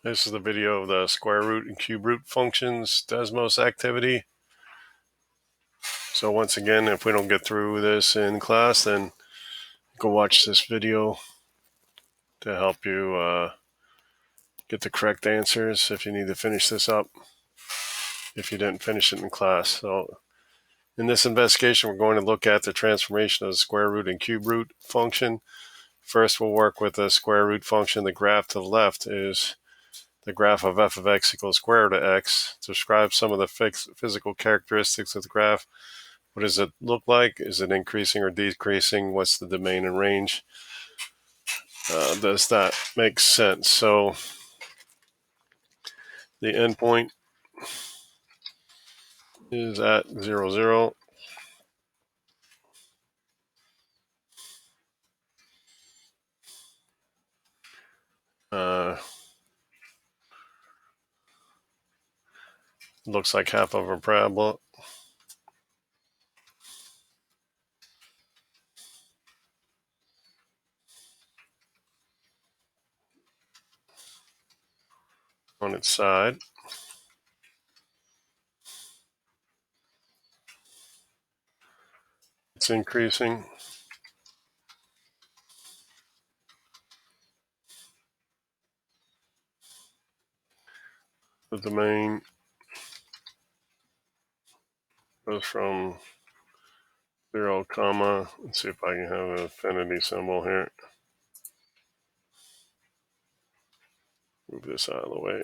This is the video of the square root and cube root functions Desmos activity. So once again, if we don't get through this in class, then go watch this video to help you get the correct answers if you need to finish this up, if you didn't finish it in class. So in this investigation, we're going to look at the transformation of the square root and cube root function. First, we'll work with the square root function. The graph to the left is the graph of f of x equals square root of x. Describe some of the physical characteristics of the graph. What does it look like? Is it increasing or decreasing? What's the domain and range? Does that make sense? So the endpoint is at 0, 0. Looks like half of a parabola. On its side. It's increasing. The domain goes from 0, comma. Let's see if I can have an infinity symbol here. Move this out of the way.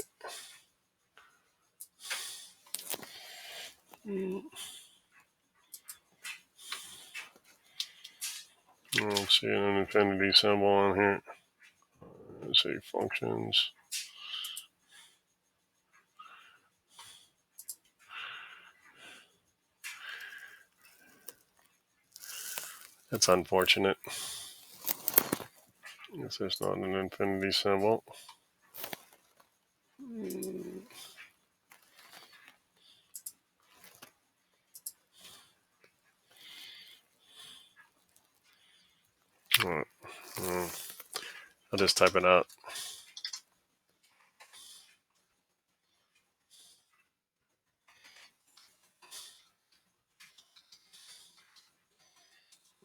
I don't see an infinity symbol on here. Let's see, functions. That's unfortunate. I guess there's not an infinity symbol. Alright. I'll just type it out.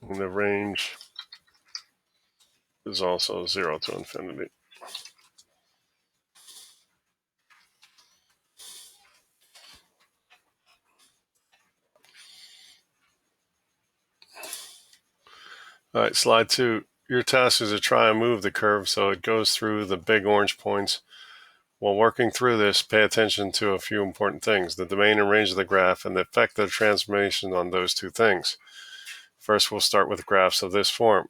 And the range is also 0 to infinity. All right, slide 2. Your task is to try and move the curve so it goes through the big orange points. While working through this, pay attention to a few important things: the domain and range of the graph and the effect of the transformation on those two things. First, we'll start with graphs of this form.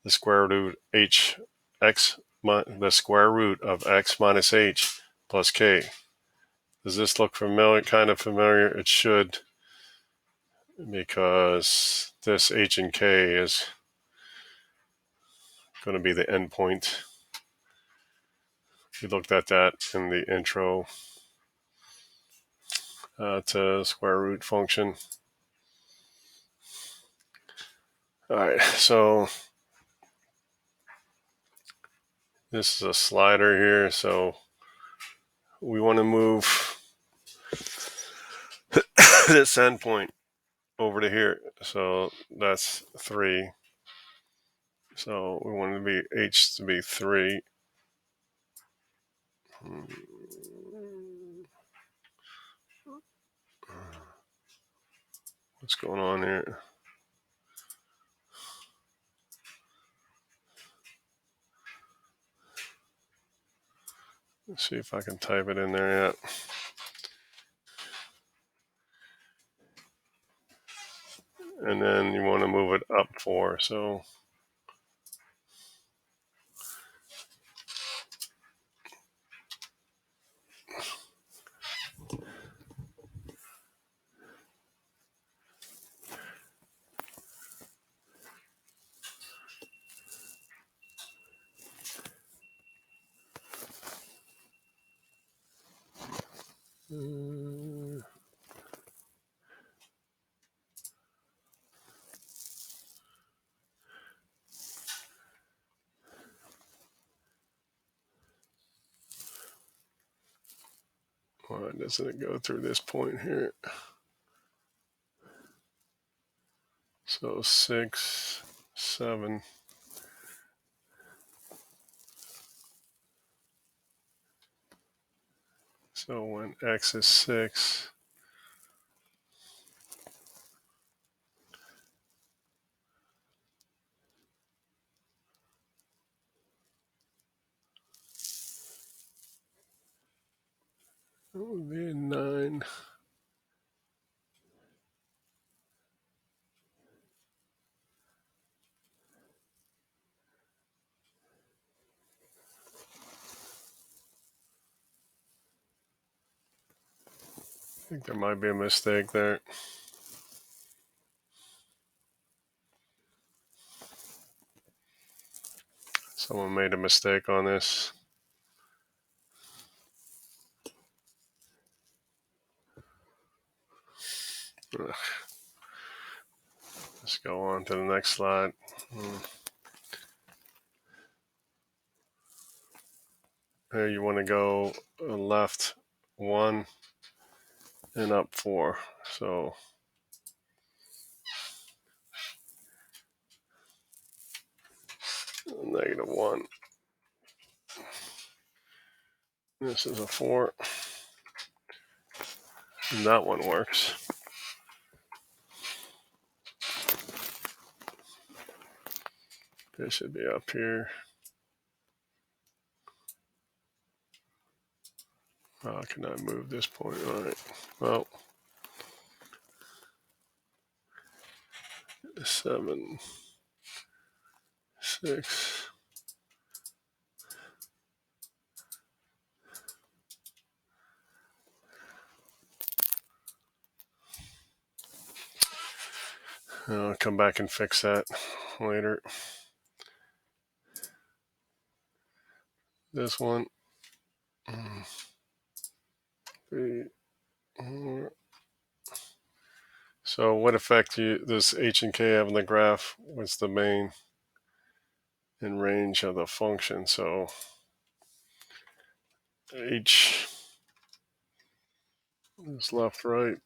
The square root the square root of x minus h plus k. Does this look familiar? Kind of familiar? It should, because this h and k is going to be the endpoint. We looked at that in the intro to square root function. All right, so this is a slider here, so we want to move this endpoint over to here. So that's 3. So we want to be h to be 3. What's going on here? Let's see if I can type it in there yet. And then you want to move it up 4. So Why doesn't it go through this point here? So 6, 7. So when x is 6, it would be 9. I think there might be a mistake there. Someone made a mistake on this. Ugh. Let's go on to the next slide. Here you want to go left 1 and up 4. So -1. This is a 4. And that one works. It should be up here. Can I move this point? All right. Well, 7, 6. I'll come back and fix that later. This one. 3, 4. So what effect does H and K have on the graph? What's the main and range of the function? So H is left, right.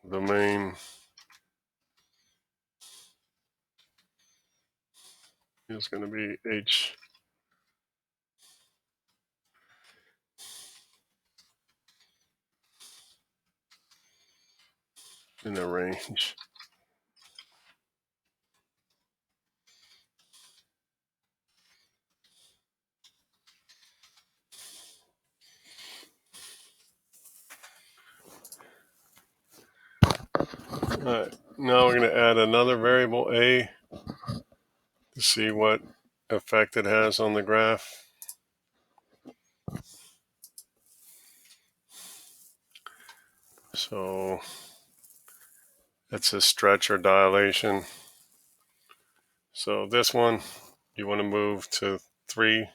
The main is going to be H in the range. All right, now we're going to add another variable A to see what effect it has on the graph. So it's a stretch or dilation. So this one, you want to move to 3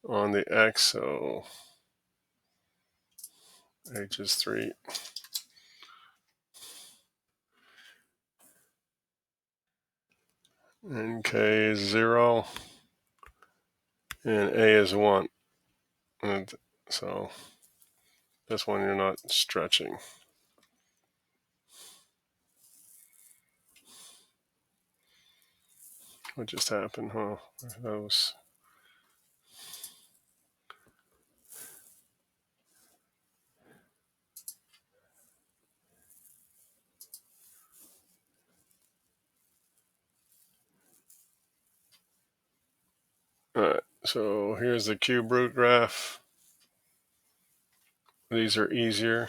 on the X. So H is 3. And K is 0. And A is 1. And so this one you're not stretching. What just happened, huh? That was... All right, so here's the cube root graph. These are easier.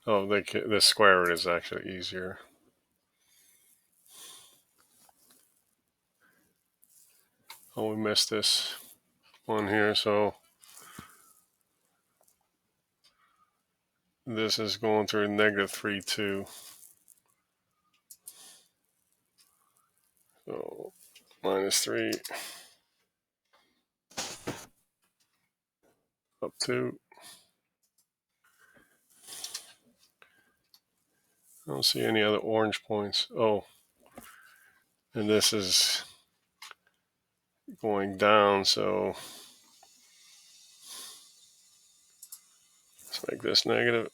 Oh, the square root is actually easier. Oh, we missed this one here, so this is going through -3, 2. So -3 up 2. I don't see any other orange points. Oh, and this is going down, so let's make this negative.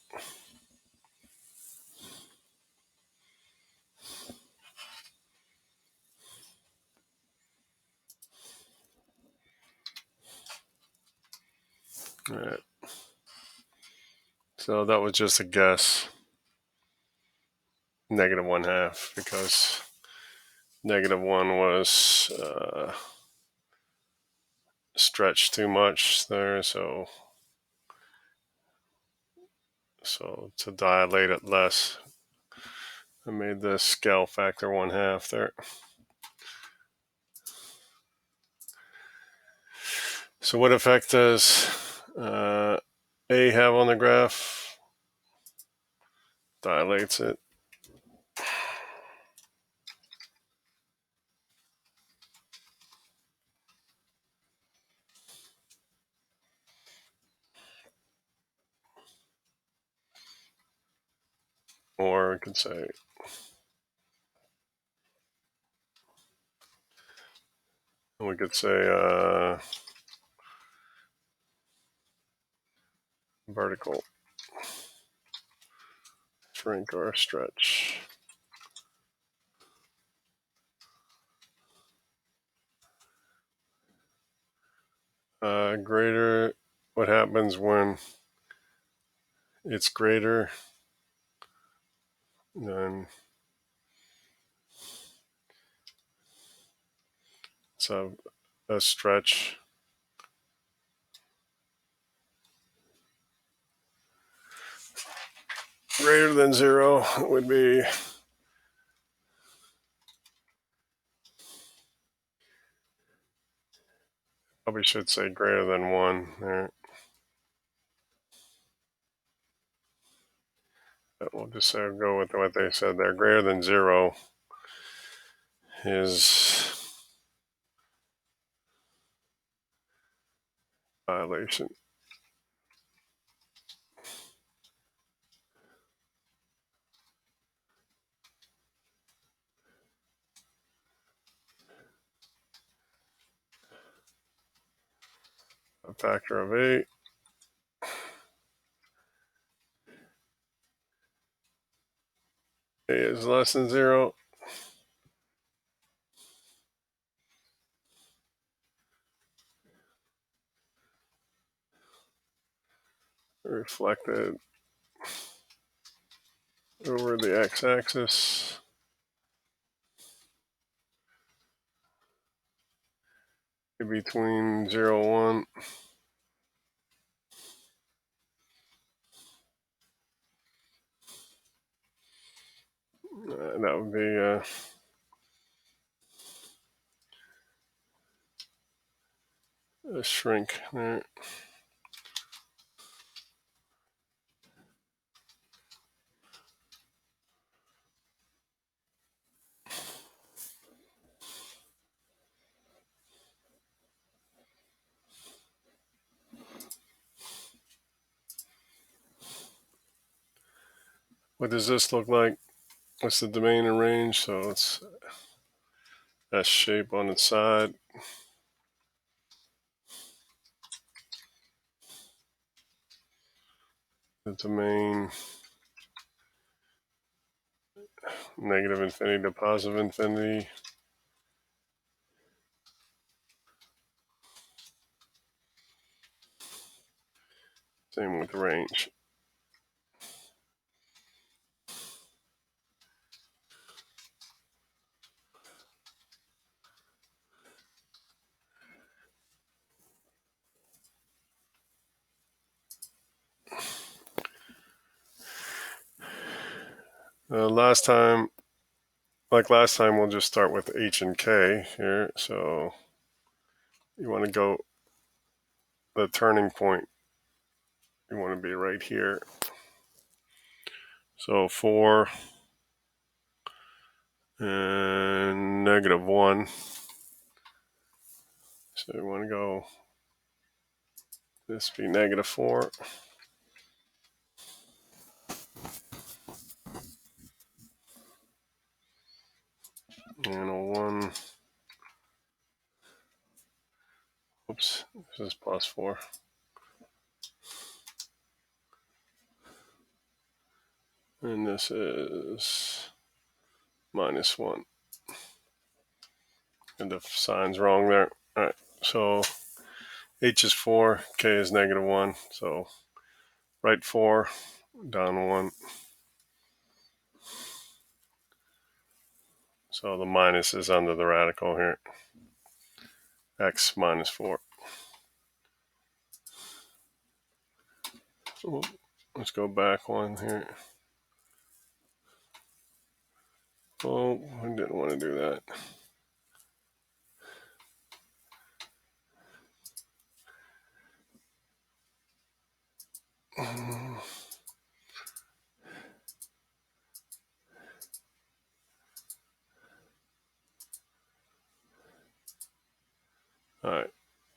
All right. So that was just a guess. -1/2, because -1 was stretched too much there, so to dilate it less, I made the scale factor 1/2 there. So what effect does A have on the graph? Dilates it. Or we could say vertical shrink or stretch. Greater, what happens when it's greater than, so a stretch greater than 0 would be probably should say greater than 1 there. But we'll just go with what they said there. Greater than 0 is dilation. A factor of 8. A is less than 0. Reflected over the x-axis. Between 0 and 1. That would be a shrink there. What does this look like? What's the domain and range? So it's S shape on its side. The domain -infinity to positive infinity. Same with the range. Last time, we'll just start with H and K here. So you want to go, the turning point, you want to be right here. So 4 and -1. So we want to go, this be -4. And a 1. Oops, this is +4. And this is -1. And the sign's wrong there. All right, so H is 4, K is -1. So right 4, down 1. So the minus is under the radical here. X -4. So let's go back one here. Oh, I didn't want to do that. All right,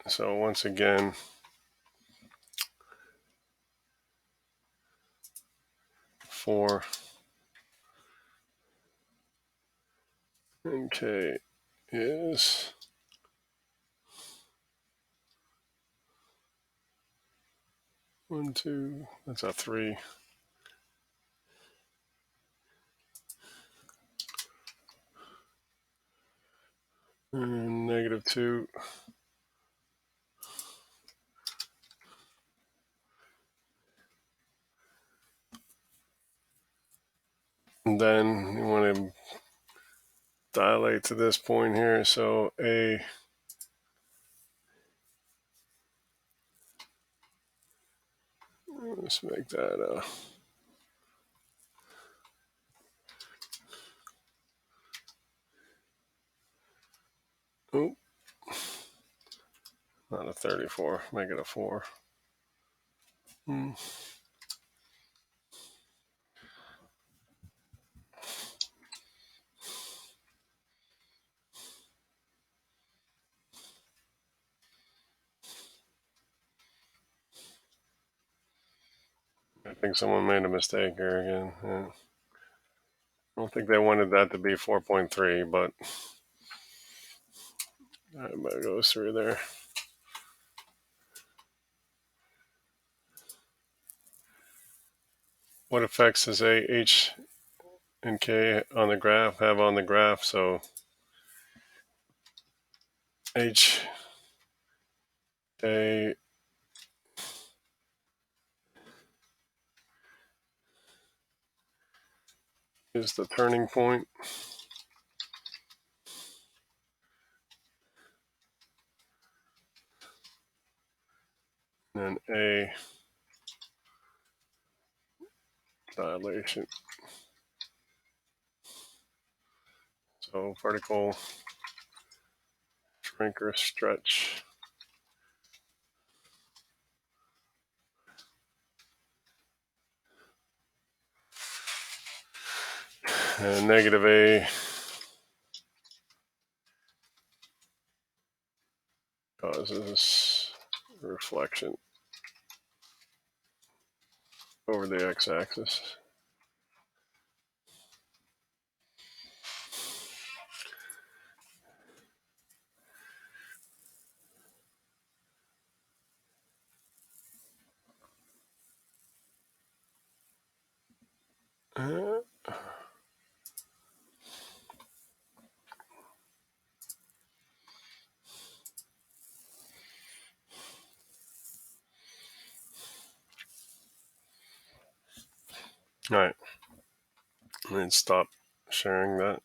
so once again, 4 and K is 1, 2, that's a 3. And -2. And then you want to dilate to this point here. So A, let's make that oh, not a 34, make it a 4. I think someone made a mistake here again. Yeah. I don't think they wanted that to be 4.3, but it goes through there. What effects does A, H, and K on the graph have on the graph? So H, A is the turning point. And A, dilation. So vertical shrink or stretch. And -A causes reflection over the x-axis. All right, and stop sharing that.